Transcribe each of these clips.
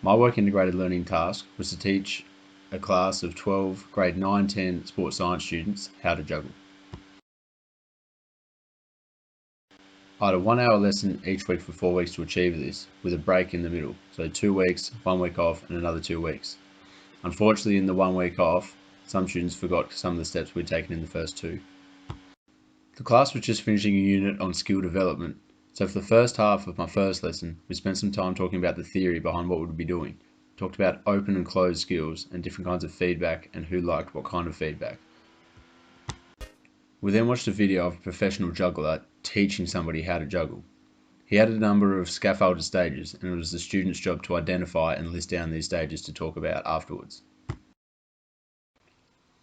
My work integrated learning task was to teach a class of 12 grade 9-10 sports science students how to juggle. I had a 1 hour lesson each week for 4 weeks to achieve this, with a break in the middle, so 2 weeks, 1 week off and another 2 weeks. Unfortunately, in the 1 week off, some students forgot some of the steps we'd taken in the first 2. The class was just finishing a unit on skill development, so for the first half of my first lesson, we spent some time talking about the theory behind what we'd be doing. We talked about open and closed skills and different kinds of feedback and who liked what kind of feedback. We then watched a video of a professional juggler teaching somebody how to juggle. He had a number of scaffolded stages, and it was the student's job to identify and list down these stages to talk about afterwards.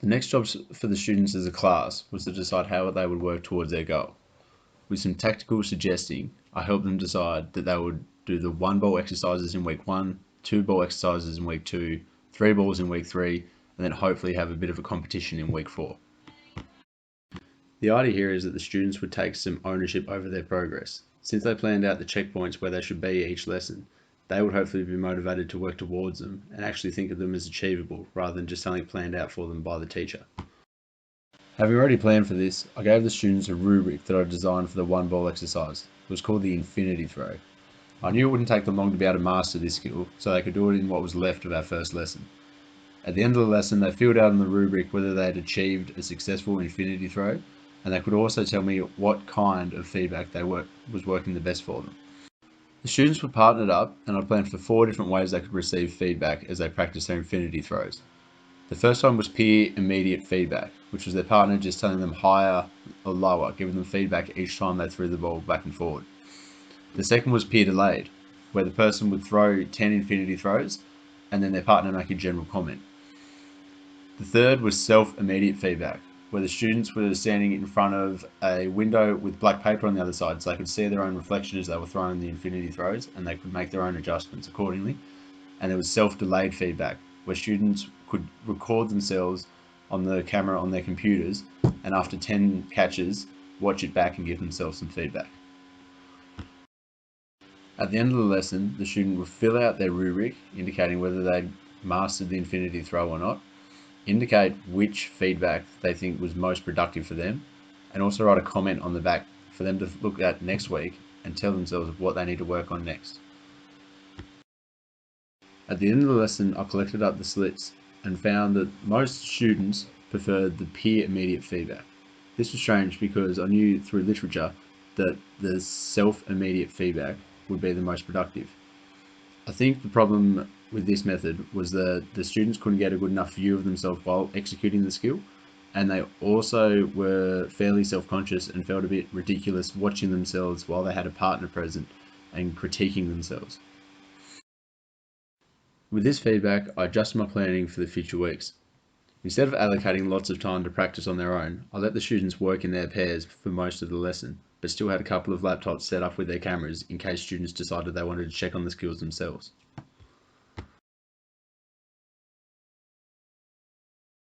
The next job for the students as a class was to decide how they would work towards their goal. With some tactical suggesting, I helped them decide that they would do the 1 ball exercises in week 1, 2 ball exercises in week 2, 3 balls in week 3, and then hopefully have a bit of a competition in week 4. The idea here is that the students would take some ownership over their progress. Since they planned out the checkpoints where they should be each lesson, they would hopefully be motivated to work towards them and actually think of them as achievable rather than just something planned out for them by the teacher. Having already planned for this, I gave the students a rubric that I designed for the 1 ball exercise. It was called the infinity throw. I knew it wouldn't take them long to be able to master this skill, so they could do it in what was left of our first lesson. At the end of the lesson, they filled out in the rubric whether they had achieved a successful infinity throw, and they could also tell me what kind of feedback was working the best for them. The students were partnered up, and I planned for 4 different ways they could receive feedback as they practiced their infinity throws. The first one was peer immediate feedback, which was their partner just telling them higher or lower, giving them feedback each time they threw the ball back and forward. The second was peer delayed, where the person would throw 10 infinity throws, and then their partner make a general comment. The third was self-immediate feedback, where the students were standing in front of a window with black paper on the other side so they could see their own reflection as they were throwing the infinity throws, and they could make their own adjustments accordingly. And there was self-delayed feedback, where students could record themselves on the camera on their computers, and after 10 catches, watch it back and give themselves some feedback. At the end of the lesson, the student would fill out their rubric, indicating whether they'd mastered the infinity throw or not, indicate which feedback they think was most productive for them, and also write a comment on the back for them to look at next week and tell themselves what they need to work on next. At the end of the lesson, I collected up the slits and found that most students preferred the peer immediate feedback. This was strange because I knew through literature that the self-immediate feedback would be the most productive. I think the problem with this method was that the students couldn't get a good enough view of themselves while executing the skill, and they also were fairly self-conscious and felt a bit ridiculous watching themselves while they had a partner present and critiquing themselves. With this feedback, I adjusted my planning for the future weeks. Instead of allocating lots of time to practice on their own, I let the students work in their pairs for most of the lesson, but still had a couple of laptops set up with their cameras in case students decided they wanted to check on the skills themselves.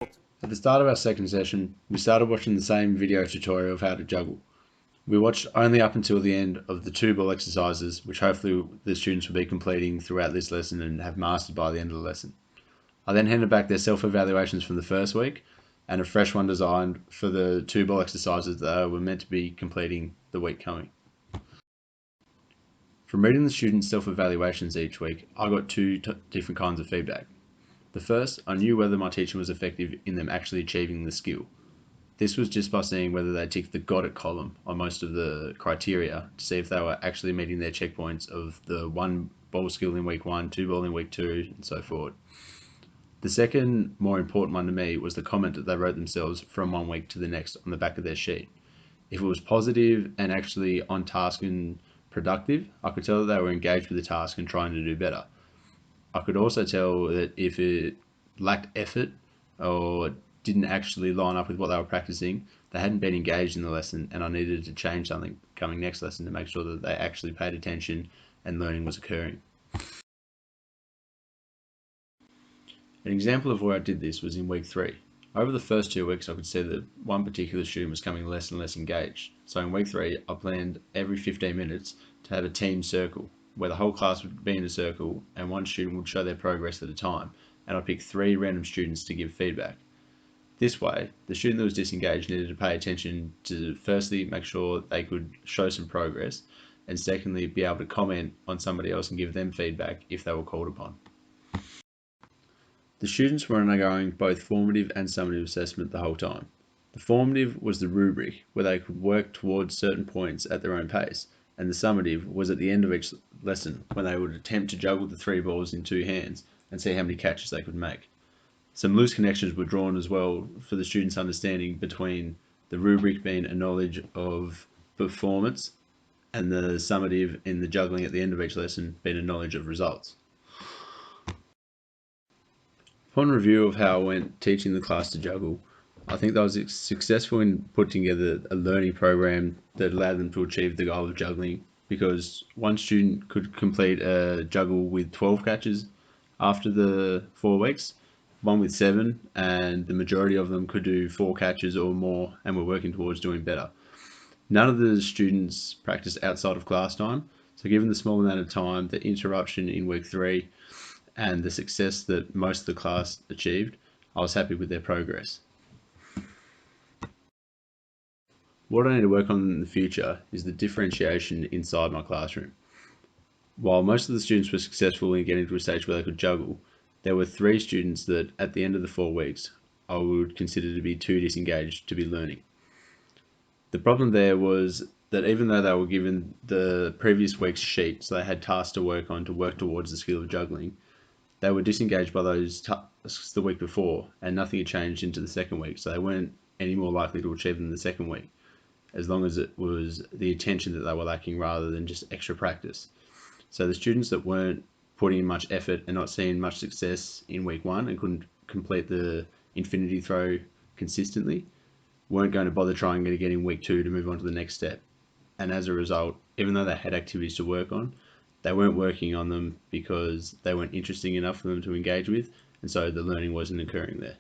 At the start of our second session, we started watching the same video tutorial of how to juggle. We watched only up until the end of the 2 ball exercises, which hopefully the students will be completing throughout this lesson and have mastered by the end of the lesson. I then handed back their self-evaluations from the first week and a fresh one designed for the 2 ball exercises that were meant to be completing the week coming. From reading the students' self-evaluations each week, I got 2 different kinds of feedback. The first, I knew whether my teaching was effective in them actually achieving the skill. This was just by seeing whether they ticked the got it column on most of the criteria to see if they were actually meeting their checkpoints of the 1 ball skill in week 1, 2 ball in week 2, and so forth. The second, more important one to me, was the comment that they wrote themselves from 1 week to the next on the back of their sheet. If it was positive and actually on task and productive, I could tell that they were engaged with the task and trying to do better. I could also tell that if it lacked effort or didn't actually line up with what they were practicing, they hadn't been engaged in the lesson, and I needed to change something coming next lesson to make sure that they actually paid attention and learning was occurring. An example of where I did this was in week 3. Over the first 2 weeks, I could see that one particular student was coming less and less engaged. So in week 3, I planned every 15 minutes to have a team circle where the whole class would be in a circle and one student would show their progress at a time, and I'd pick 3 random students to give feedback. This way, the student that was disengaged needed to pay attention to firstly make sure they could show some progress, and secondly be able to comment on somebody else and give them feedback if they were called upon. The students were undergoing both formative and summative assessment the whole time. The formative was the rubric, where they could work towards certain points at their own pace, and the summative was at the end of each lesson, when they would attempt to juggle the 3 balls in 2 hands and see how many catches they could make. Some loose connections were drawn as well for the students' understanding between the rubric being a knowledge of performance and the summative in the juggling at the end of each lesson being a knowledge of results. Upon review of how I went teaching the class to juggle, I think I was successful in putting together a learning program that allowed them to achieve the goal of juggling, because one student could complete a juggle with 12 catches after the 4 weeks, one with 7, and the majority of them could do 4 catches or more and were working towards doing better. None of the students practiced outside of class time, so given the small amount of time, the interruption in week 3, and the success that most of the class achieved, I was happy with their progress. What I need to work on in the future is the differentiation inside my classroom. While most of the students were successful in getting to a stage where they could juggle, there were 3 students that at the end of the 4 weeks I would consider to be too disengaged to be learning. The problem there was that even though they were given the previous week's sheet, so they had tasks to work on to work towards the skill of juggling, they were disengaged by those tasks the week before, and nothing had changed into the second week, so they weren't any more likely to achieve them the second week, as long as it was the attention that they were lacking rather than just extra practice. So the students that weren't putting in much effort and not seeing much success in week 1 and couldn't complete the infinity throw consistently weren't going to bother trying it again in week 2 to move on to the next step. And as a result, even though they had activities to work on, they weren't working on them because they weren't interesting enough for them to engage with, and so the learning wasn't occurring there.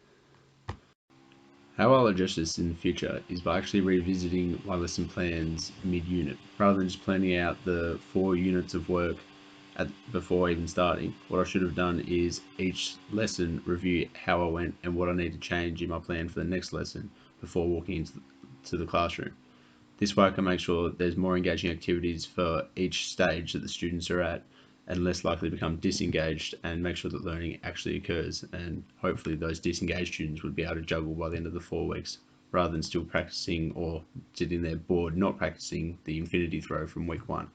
How I'll address this in the future is by actually revisiting my lesson plans mid-unit. Rather than just planning out the 4 units of work before even starting, what I should have done is each lesson review how I went and what I need to change in my plan for the next lesson before walking into the classroom. This way I can make sure there's more engaging activities for each stage that the students are at, and less likely to become disengaged, and make sure that learning actually occurs, and hopefully those disengaged students would be able to juggle by the end of the 4 weeks rather than still practicing or sitting there bored not practicing the infinity throw from week 1.